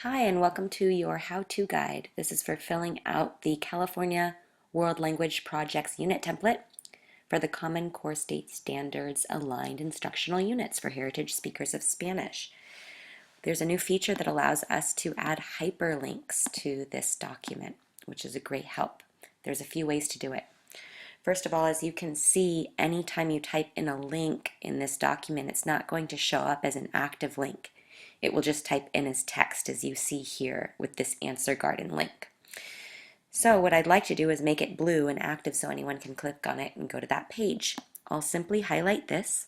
Hi, and welcome to your how-to guide. This is for filling out the California World Language Project's unit template for the Common Core State Standards Aligned Instructional Units for Heritage Speakers of Spanish. There's a new feature that allows us to add hyperlinks to this document, which is a great help. There's a few ways to do it. First of all, as you can see, anytime you type in a link in this document, it's not going to show up as an active link. It will just type in as text, as you see here with this Answer Garden link. So what I'd like to do is make it blue and active so anyone can click on it and go to that page. I'll simply highlight this.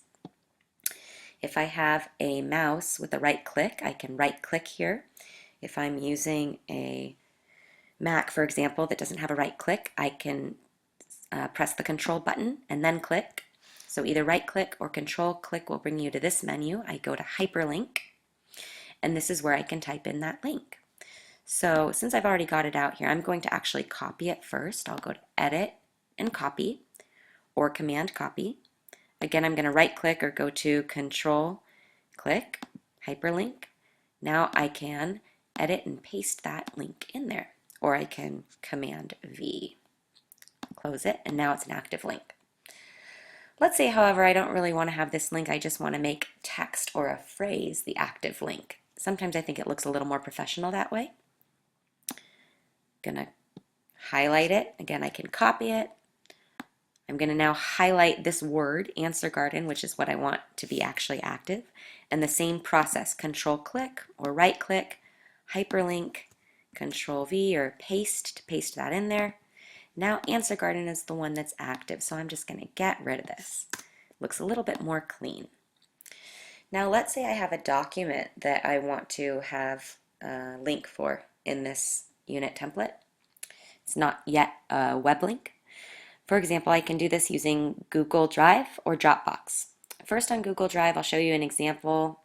If I have a mouse with a right click, I can right click here. If I'm using a Mac, for example, that doesn't have a right click, I can press the control button and then click. So either right click or control click will bring you to this menu. I go to Hyperlink, and this is where I can type in that link. So since I've already got it out here, I'm going to actually copy it first. I'll go to Edit and Copy, or Command Copy. Again, I'm going to right click or go to Control click, Hyperlink. Now I can edit and paste that link in there, or I can Command V. Close it, and now it's an active link. Let's say, however, I don't really want to have this link. I just want to make text or a phrase the active link. Sometimes I think it looks a little more professional that way. Gonna highlight it. Again, I can copy it. I'm gonna now highlight this word, Answer Garden, which is what I want to be actually active. And the same process, Control click or right click, hyperlink, Control V or paste to paste that in there. Now Answer Garden is the one that's active, so I'm just gonna get rid of this. Looks a little bit more clean. Now let's say I have a document that I want to have a link for in this unit template. It's not yet a web link. For example, I can do this using Google Drive or Dropbox. First on Google Drive, I'll show you an example.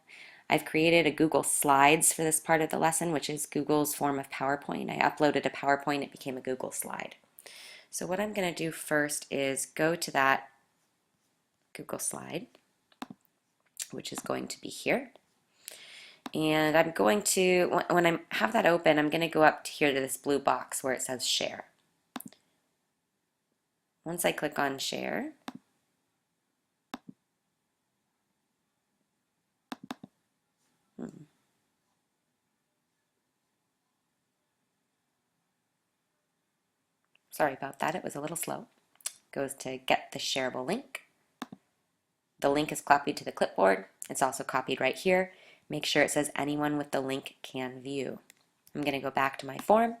I've created a Google Slides for this part of the lesson, which is Google's form of PowerPoint. I uploaded a PowerPoint, it became a Google Slide. So what I'm going to do first is go to that Google Slide, which is going to be here. And I'm going to, when I have that open, I'm going to go up to here to this blue box where it says Share. Once I click on Share, sorry about that, it was a little slow. Goes to get the shareable link. The link is copied to the clipboard. It's also copied right here. Make sure it says anyone with the link can view. I'm going to go back to my form,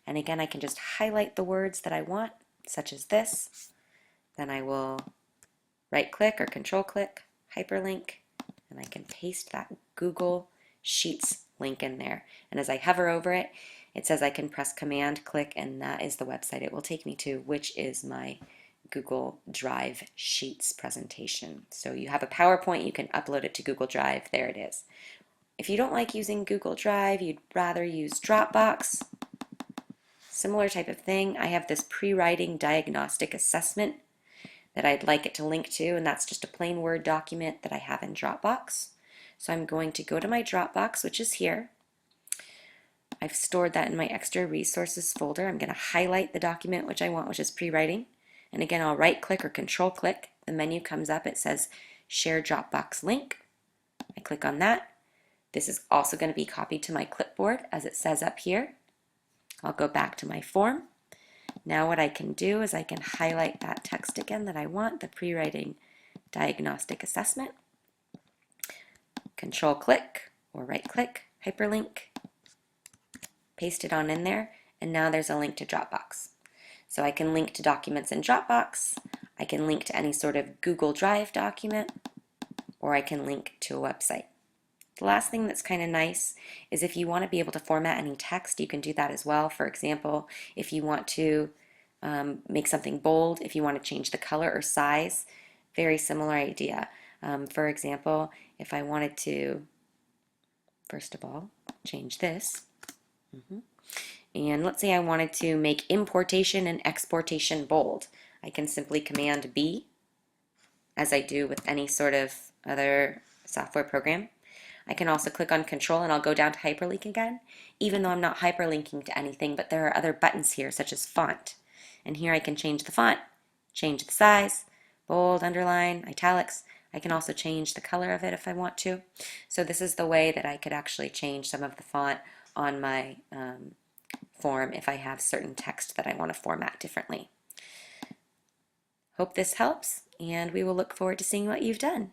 and again I can just highlight the words that I want, such as this. Then I will right click or control click, hyperlink, and I can paste that Google Sheets link in there. And as I hover over it, it says I can press Command click, and that is the website it will take me to, which is my Google Drive Sheets presentation. So you have a PowerPoint, you can upload it to Google Drive, there it is. If you don't like using Google Drive, you'd rather use Dropbox, similar type of thing. I have this pre-writing diagnostic assessment that I'd like it to link to, and that's just a plain Word document that I have in Dropbox. So I'm going to go to my Dropbox, which is here. I've stored that in my extra resources folder. I'm going to highlight the document which I want, which is pre-writing. And again, I'll right click or control click. The menu comes up, it says Share Dropbox Link. I click on that. This is also going to be copied to my clipboard as it says up here. I'll go back to my form. Now what I can do is I can highlight that text again that I want, the pre-writing diagnostic assessment. Control click or right click, hyperlink, paste it on in there, and now there's a link to Dropbox. So I can link to documents in Dropbox, I can link to any sort of Google Drive document, or I can link to a website. The last thing that's kind of nice is if you want to be able to format any text, you can do that as well. For example, if you want to make something bold, if you want to change the color or size, very similar idea. For example, if I wanted to, first of all, change this. And let's say I wanted to make importation and exportation bold. I can simply Command B, as I do with any sort of other software program. I can also click on Control and I'll go down to Hyperlink again, even though I'm not hyperlinking to anything, but there are other buttons here, such as Font. And here I can change the font, change the size, bold, underline, italics. I can also change the color of it if I want to. So this is the way that I could actually change some of the font on my form if I have certain text that I want to format differently. Hope this helps, and we will look forward to seeing what you've done.